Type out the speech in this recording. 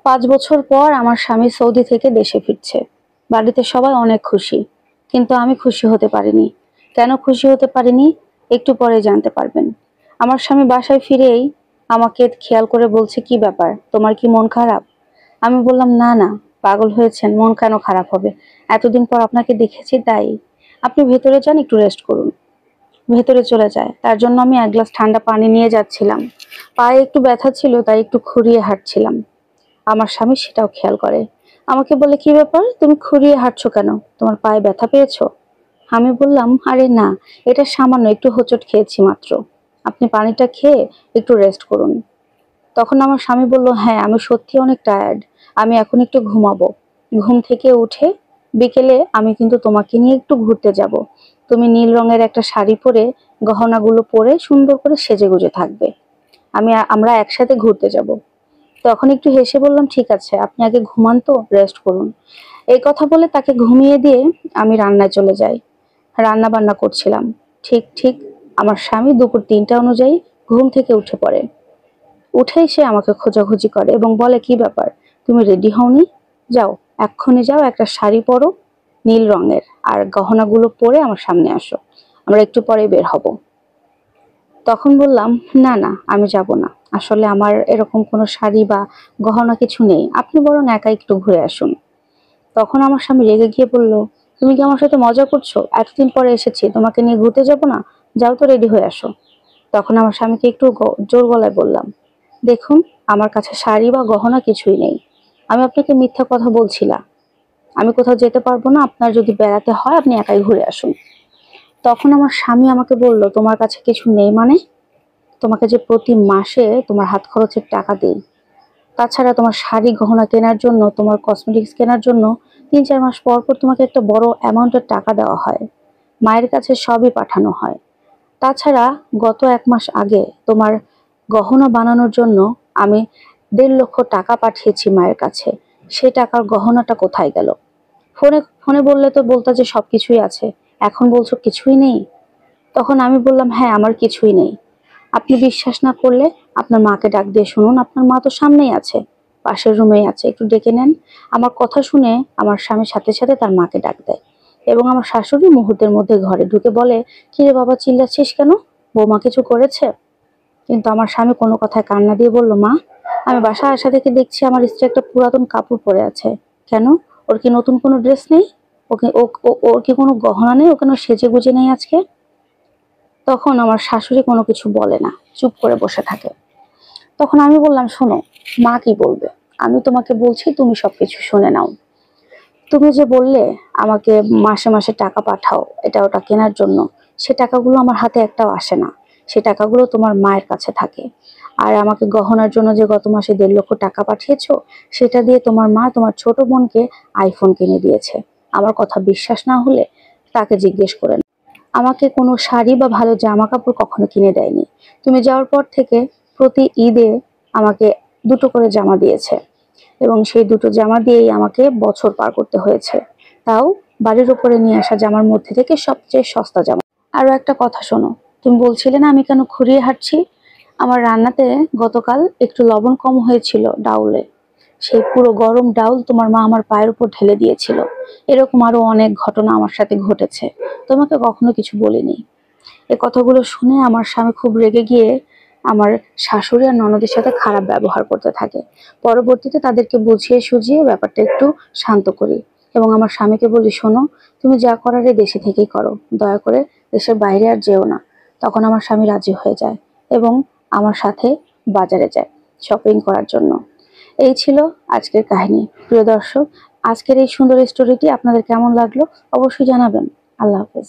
5 বছর পর আমার স্বামী সৌদি থেকে দেশে ফিরছে। বাড়িতে সবাই অনেক খুশি, কিন্তু আমি খুশি হতে পারিনি। কেন খুশি হতে পারিনি একটু পরে জানতে পারবেন। আমার স্বামী বাসায় ফিরেই আমাকে খেয়াল করে বলছে, কি ব্যাপার, তোমার কি মন খারাপ? আমি বললাম, না না, পাগল হয়েছেন, মন কেন খারাপ হবে? এতদিন পর আপনাকে দেখেছি তাই। আপনি ভেতরে যান, একটু রেস্ট করুন। ভেতরে চলে যায়। তার জন্য আমি এক গ্লাস ঠান্ডা পানি নিয়ে যাচ্ছিলাম। পায়ে একটু ব্যথা ছিল, তাই একটু খুঁড়িয়ে হাঁটছিলাম। আমার স্বামী সেটাও খেয়াল করে। আমাকে বলে, কি ব্যাপার, তুমি খুঁড়িয়ে হাঁটছো কেন? তোমার পায়ে ব্যথা পেয়েছো? আমি বললাম, আরে না, এটা সামান্য একটু হোঁচট খেয়েছি মাত্র। আপনি পানিটা খেয়ে একটু রেস্ট করুন। তখন আমার স্বামী বলল, হ্যাঁ, আমি সত্যি অনেক টায়ার্ড, আমি এখন একটু ঘুমাবো। ঘুম থেকে উঠে বিকেলে আমি কিন্তু তোমাকে নিয়ে একটু ঘুরতে যাব। তুমি নীল রঙের একটা শাড়ি পরে, গহনাগুলো পরে সুন্দর করে সেজেগুজে থাকবে। আমরা একসাথে ঘুরতে যাব। তখন একটু হেসে বললাম, ঠিক আছে, আপনি আগে ঘুমান তো, রেস্ট করুন। এই কথা বলে তাকে ঘুমিয়ে দিয়ে আমি রান্নায় চলে যাই। রান্না বান্না করছিলাম। ঠিক ঠিক আমার স্বামী দুপুর 3টা অনুযায়ী ঘুম থেকে উঠে পড়ে। উঠেই সে আমাকে খোঁজাখুঁজি করে এবং বলে, কি ব্যাপার, তুমি রেডি হওনি? যাও, এক্ষুনি যাও, একটা শাড়ি পরো নীল রঙের, আর গহনাগুলো পরে আমার সামনে আসো, আমরা একটু পরে বের হব। তখন বললাম, না না, আমি যাব না। আসলে আমার এরকম কোনো শাড়ি বা গহনা কিছু নেই, আপনি বরং একা একটু ঘুরে আসুন। তখন আমার স্বামী রেগে গিয়ে বলল, তুমি কি আমার সাথে মজা করছো? এতদিন পরে এসেছি, তোমাকে নিয়ে ঘুরতে যাব না? যাও তো, রেডি হয়ে আসো। তখন আমার স্বামীকে একটু জোর গলায় বললাম, দেখুন, আমার কাছে শাড়ি বা গহনা কিছুই নেই। আমি আপনাকে মিথ্যা কথা বলছি না। আমি কোথাও যেতে পারবো না, আপনার যদি বেড়াতে হয় আপনি একাই ঘুরে আসুন। তখন আমার স্বামী আমাকে বলল, তোমার কাছে কিছু নেই মানে? তোমাকে যে প্রতি মাসে তোমার হাত খরচের টাকা দেই, তাছাড়া তোমার শাড়ি গহনা কেনার জন্য, তোমার কসমেটিক্স কেনার জন্য 3-4 মাস পর পর তোমাকে একটা বড় অ্যামাউন্টের টাকা দেওয়া হয়। মায়ের কাছে সবই পাঠানো হয়। তাছাড়া গত 1 মাস আগে তোমার গহনা বানানোর জন্য আমি 1.5 লক্ষ টাকা পাঠিয়েছি মায়ের কাছে। সে টাকার গহনাটা কোথায় গেল? ফোনে ফোনে বললে তো বলতা যে সবকিছুই আছে, এখন বলছো কিছুই নেই। তখন আমি বললাম, হ্যাঁ, আমার কিছুই নেই। আপনি বিশ্বাস না করলে আপনার মাকে ডাক দিয়ে শুনুন, আপনার মা তো সামনেই আছে, পাশের রুমেই আছে, একটু ডেকে নেন। আমার কথা শুনে আমার স্বামীর সাথে সাথে তার মাকে ডাক দেয় এবং আমার শাশুড়ি মুহূর্তের মধ্যে ঘরে ঢুকে বলে, কি রে বাবা, চিল্লাচ্ছিস কেন? বৌমা কিছু করেছে? কিন্তু আমার স্বামী কোনো কথায় কান্না দিয়ে বলল, মা, আমি বাসায় আসা থেকে দেখছি আমার স্ত্রী একটা পুরাতন কাপড় পরে আছে। কেন? ওর কি নতুন কোনো ড্রেস নেই? ওকে ওর কি কোনো গহনা নেই? ও কেন সেজে গুজে নেই আজকে? তখন আমার শাশুড়ি কোনো কিছু বলে না, চুপ করে বসে থাকে। তখন আমি বললাম, শোনো, মা কি বলবে? আমি তোমাকে বলছি, তুমি সবকিছু শুনে নাও। তুমি যে বললে আমাকে মাসে মাসে টাকা পাঠাও এটা ওটা কেনার জন্য, সে টাকাগুলো আমার হাতে একটাও আসে না। সে টাকাগুলো তোমার মায়ের কাছে থাকে। আর আমাকে গহনার জন্য যে গত মাসে 1.5 লক্ষ টাকা পাঠিয়েছো, সেটা দিয়ে তোমার মা তোমার ছোট বোনকে আইফোন কিনে দিয়েছে। আমার কথা বিশ্বাস না হলে তাকে জিজ্ঞেস করেন। আমাকে কোনো শাড়ি বা ভালো জামা কাপড় কখনো কিনে দেয়নি। তুমি যাওয়ার পর থেকে প্রতি ঈদে আমাকে দুটো করে জামা দিয়েছে এবং সেই দুটো জামা দিয়েই আমাকে বছর পার করতে হয়েছে। তাও বাড়ির উপরে নিয়ে আসা জামার মধ্যে থেকে সবচেয়ে সস্তা জামা। আরো একটা কথা শোনো, তুমি বলছিলে না আমি কেন খুঁড়িয়ে হাঁটছি? আমার রান্নাতে গতকাল একটু লবণ কম হয়েছিল ডাউলে। সেই পুরো গরম ডাউল তোমার মা আমার পায়ের উপর ঢেলে দিয়েছিল। এরকম আরো অনেক ঘটনা আমার সাথে ঘটেছে, তোমাকে কখনো কিছু বলিনি। এই কথাগুলো শুনে আমার স্বামী খুব রেগে গিয়ে আমার শাশুড়ি আর ননদের সাথে খারাপ ব্যবহার করতে থাকে। পরবর্তীতে তাদেরকে বুঝিয়ে সুঝিয়ে ব্যাপারটা একটু শান্ত করি এবং আমার স্বামীকে বলি, শোনো, তুমি যা করার এই দেশে থেকেই করো, দয়া করে দেশের বাইরে আর যেও না। তখন আমার স্বামী রাজি হয়ে যায় এবং আমার সাথে বাজারে যায় শপিং করার জন্য। এই ছিল আজকের কাহিনী। প্রিয় দর্শক, আজকের এই সুন্দর স্টোরিটি আপনাদের কেমন লাগলো অবশ্যই জানাবেন। আল্লাহ হাফেজ।